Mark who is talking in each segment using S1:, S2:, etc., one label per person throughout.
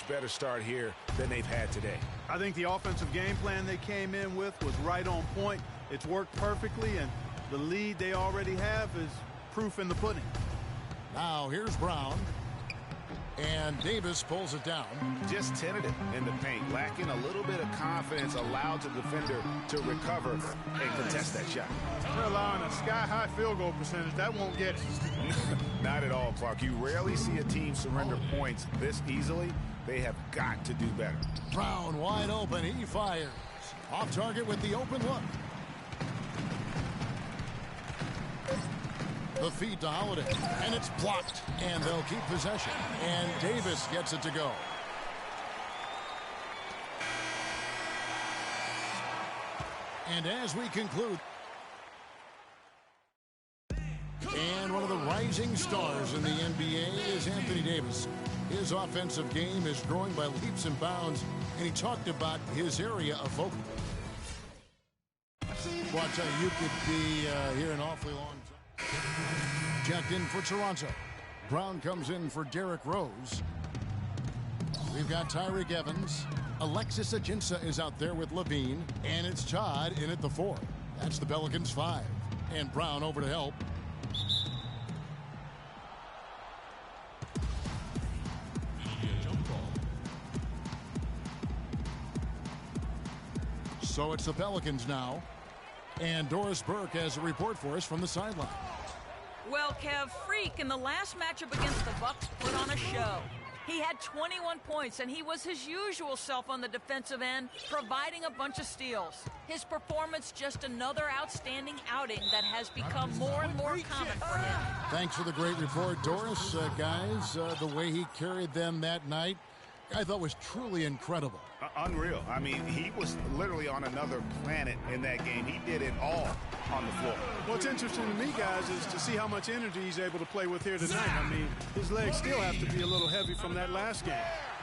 S1: much better start here than they've had today.
S2: I think the offensive game plan they came in with was right on point. It's worked perfectly, and the lead they already have is proof in the pudding.
S3: Now here's Brown. And Davis pulls it down.
S1: Just tentative in the paint, lacking a little bit of confidence, allowed the defender to recover and contest that shot.
S2: They're allowing a sky-high field goal percentage. That won't get you.
S1: Not at all, Clark. You rarely see a team surrender points this easily. They have got to do better.
S3: Brown wide open. He fires. Off target with the open look. The feed to Holiday, and it's blocked, and they'll keep possession, and Davis gets it to go. And as we conclude, and one of the rising stars in the NBA is Anthony Davis. His offensive game is growing by leaps and bounds, and he talked about his area of focus. Well, I'll tell you, you could be here an awfully long time. Checked in for Toronto. Brown comes in for Derrick Rose. We've got Tyreke Evans. Alexis Ajinça is out there with Levine. And it's Todd in at the 4. That's the Pelicans 5. And Brown over to help. So it's the Pelicans now. And Doris Burke has a report for us from the sideline.
S4: Well, Kev, Freak in the last matchup against the Bucks put on a show. He had 21 points, and he was his usual self on the defensive end, providing a bunch of steals. His performance just another outstanding outing that has become more and more common for him.
S3: Thanks for the great report, Doris. Guys, the way he carried them that night, I thought was truly incredible.
S1: Unreal. I mean, he was literally on another planet in that game. He did it all on the floor.
S2: What's interesting to me, guys, is to see how much energy he's able to play with here tonight. I mean, his legs still have to be a little heavy from that last game.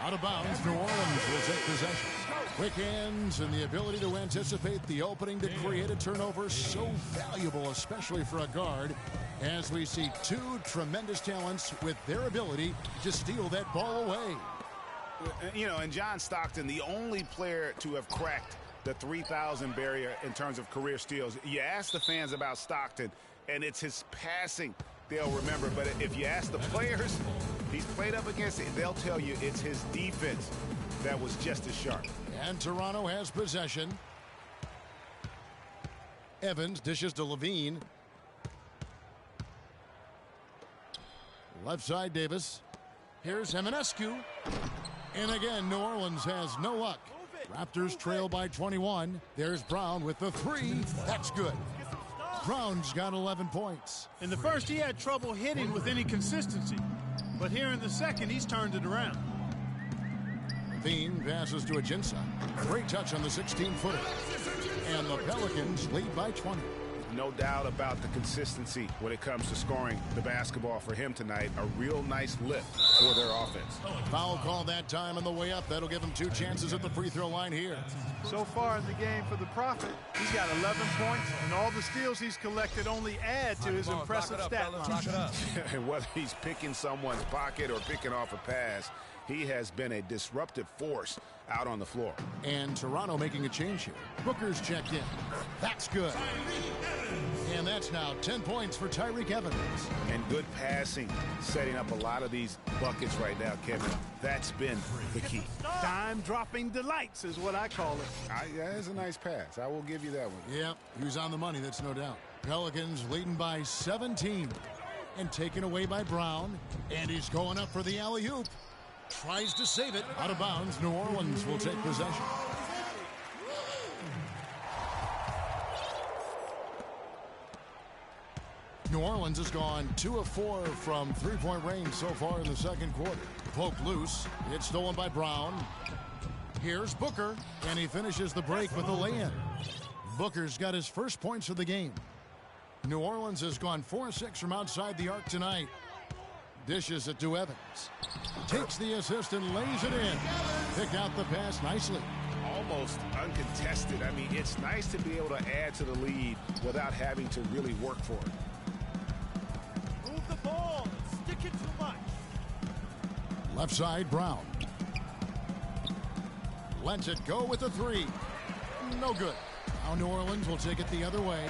S3: Out of bounds, New Orleans will take possession. Quick hands and the ability to anticipate the opening to create a turnover, so valuable, especially for a guard, as we see two tremendous talents with their ability to steal that ball away.
S1: You know, and John Stockton, the only player to have cracked the 3,000 barrier in terms of career steals. You ask the fans about Stockton, and it's his passing they'll remember. But if you ask the players he's played up against, they'll tell you it's his defense that was just as sharp.
S3: And Toronto has possession. Evans dishes to Levine. Left side, Davis. Here's Eminescu. And again, New Orleans has no luck. Raptors trail by 21. There's Brown with the 3. That's good. Brown's got 11 points.
S2: In the first, he had trouble hitting with any consistency. But here in the second, he's turned it around.
S3: Levine passes to Ajinça. Great touch on the 16-footer. And the Pelicans lead by 20.
S1: No doubt about the consistency when it comes to scoring the basketball for him tonight. A real nice lift for their offense.
S3: Foul call that time on the way up. That'll give him 2 chances at the free throw line here.
S2: So far in the game for the Prophet, he's got 11 points, and all the steals he's collected only add to his impressive stat line.
S1: And whether he's picking someone's pocket or picking off a pass, he has been a disruptive force out on the floor.
S3: And Toronto making a change here. Booker's checked in. That's good. And that's now 10 points for Tyreke Evans. And
S1: good passing, setting up a lot of these buckets right now, Kevin. That's been the key.
S2: Dime-dropping delights is what I call it.
S1: That's a nice pass. I will give you that one.
S3: Yep, he was on the money, that's no doubt. Pelicans leading by 17. And taken away by Brown. And he's going up for the alley-oop. Tries to save it. Out of bounds. New Orleans will take possession. New Orleans has gone 2 of 4 from three-point range so far in the second quarter. Poked loose. It's stolen by Brown. Here's Booker, and he finishes the break with a lay-in. Booker's got his first points of the game. New Orleans has gone 4-6 from outside the arc tonight. Dishes it to Evans. Takes the assist and lays it in. Pick out the pass nicely.
S1: Almost uncontested. I mean, it's nice to be able to add to the lead without having to really work for it.
S2: Move the ball and stick it too much.
S3: Left side, Brown. Lets it go with the three. No good. Now New Orleans will take it the other way.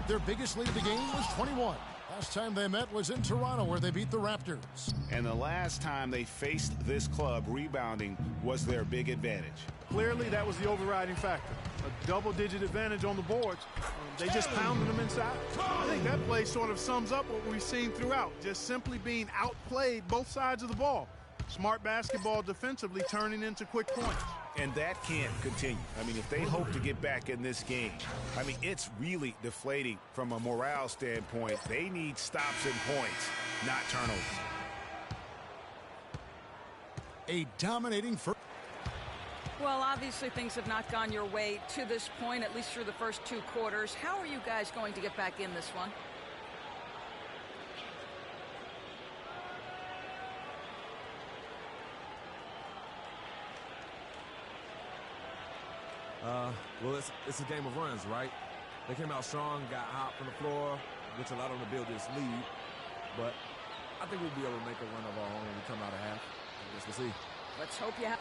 S3: Their biggest lead of the game was 21. Last time they met was in Toronto, where they beat the Raptors.
S1: And the last time they faced this club, rebounding was their big advantage.
S2: Clearly, that was the overriding factor. A double-digit advantage on the boards. They just pounded them inside. I think that play sort of sums up what we've seen throughout, just simply being outplayed both sides of the ball. Smart basketball defensively turning into quick points.
S1: And that can't continue. I mean, if they hope to get back in this game, I mean, it's really deflating from a morale standpoint. They need stops and points, not turnovers.
S3: A dominating first.
S4: Well, obviously things have not gone your way to this point, at least through the first two quarters. How are you guys going to get back in this one?
S5: Well, it's a game of runs, right? They came out strong, got hot from the floor, which allowed them to build this lead. But I think we'll be able to make a run of our own when we come out of half. I guess we'll see.
S4: Let's hope you have.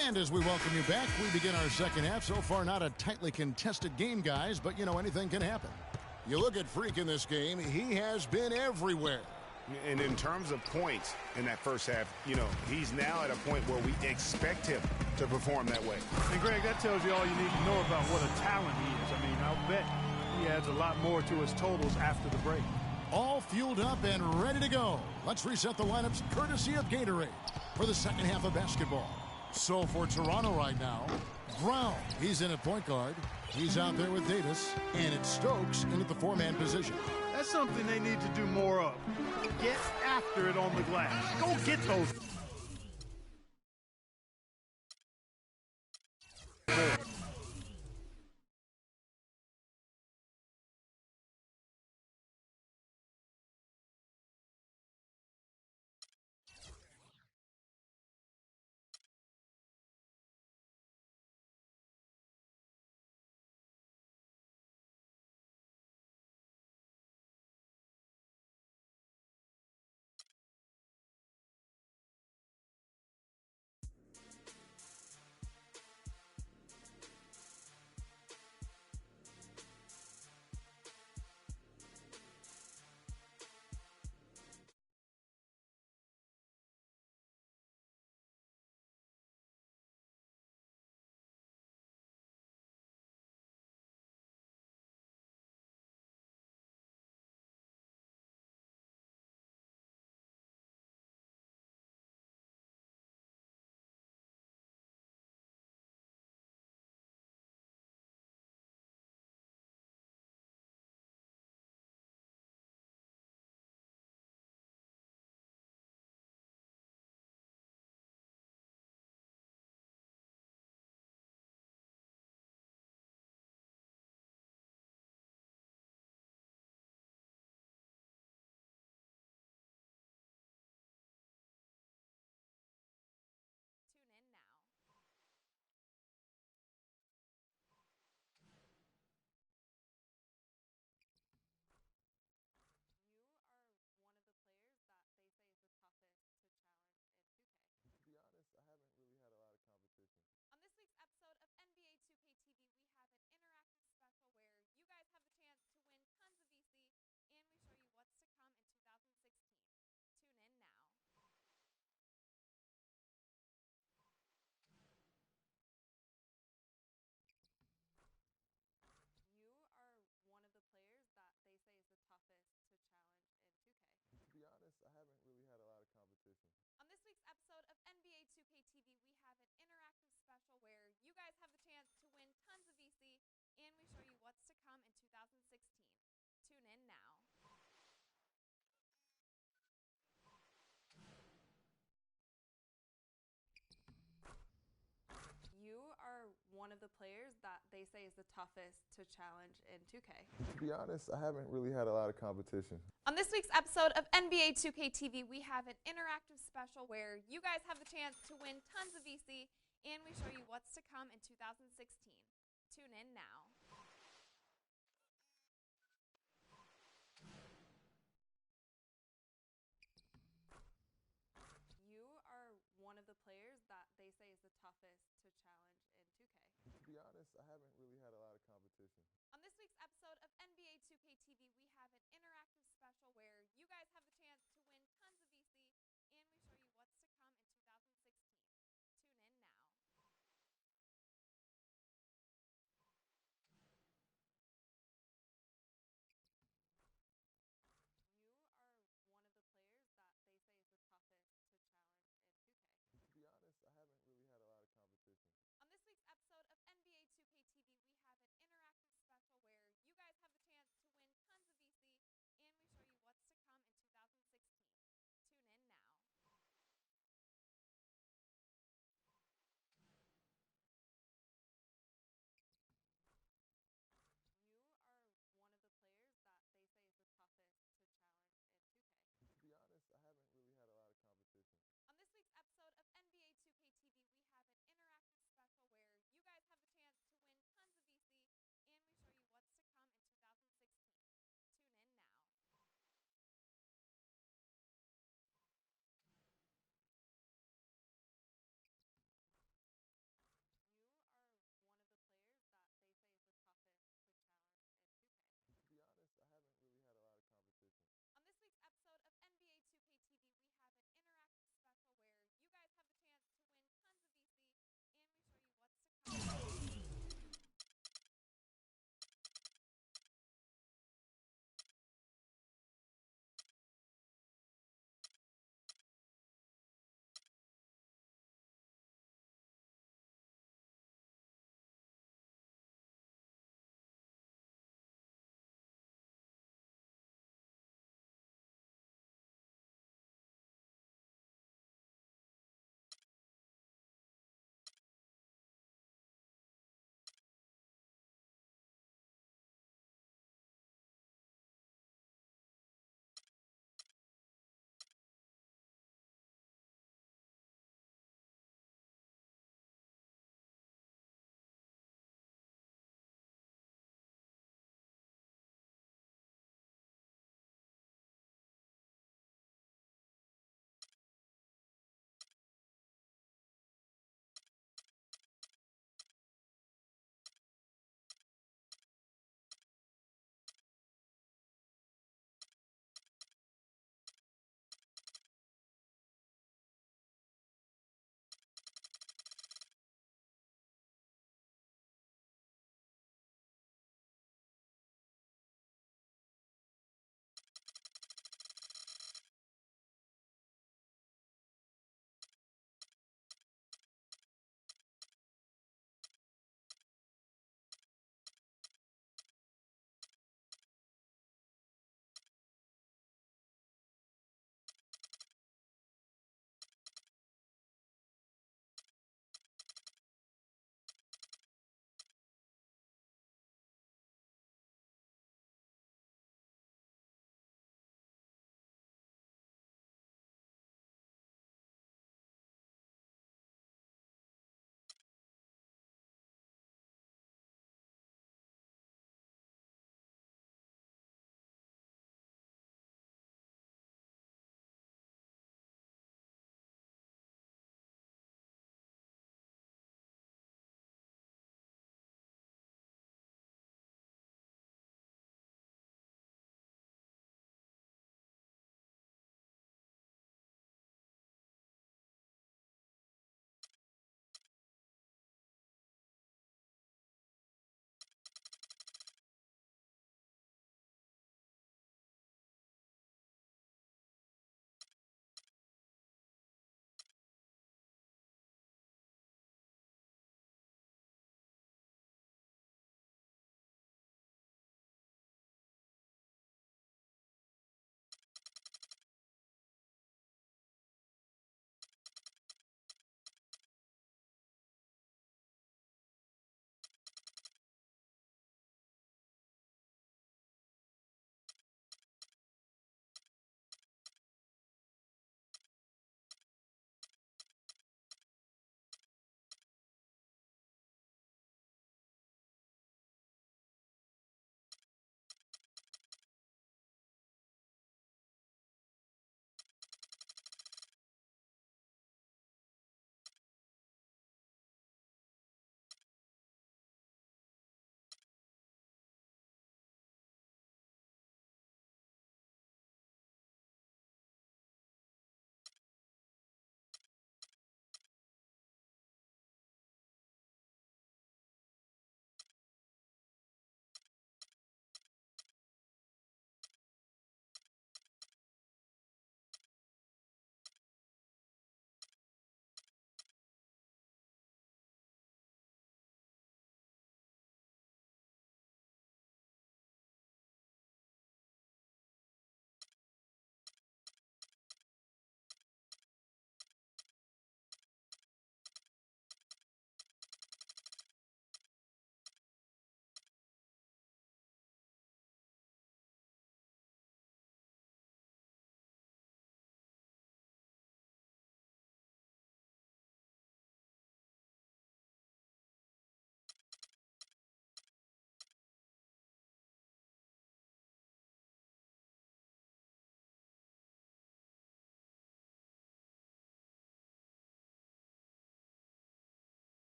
S3: And as we welcome you back, we begin our second half. So far, not a tightly contested game, guys, but, you know, anything can happen. You look at Freak in this game, he has been everywhere.
S1: And in terms of points in that first half, you know, he's now at a point where we expect him to perform that way.
S2: And, Greg, that tells you all you need to know about what a talent he is. I mean, I'll bet he adds a lot more to his totals after the break.
S3: All fueled up and ready to go. Let's reset the lineups courtesy of Gatorade for the second half of basketball. So for Toronto right now, Brown, he's in at point guard. He's out there with Davis, and it's Stokes in at the four-man position.
S2: That's something they need to do more of. Get after it on the glass. Go get those.
S6: You are one of of the players that they say is the toughest to challenge in 2K?
S7: To be honest, I haven't really had a lot of competition.
S6: On this week's episode of NBA 2K TV, we have an interactive special where you guys have the chance to win tons of VC, and we show you what's to come in 2016. Tune in now. You are one of the players that they say is the toughest to challenge in 2K.
S7: To be honest, I haven't really had a lot of competition.
S6: On this week's episode of NBA 2K TV, we have an interactive special where you guys have the chance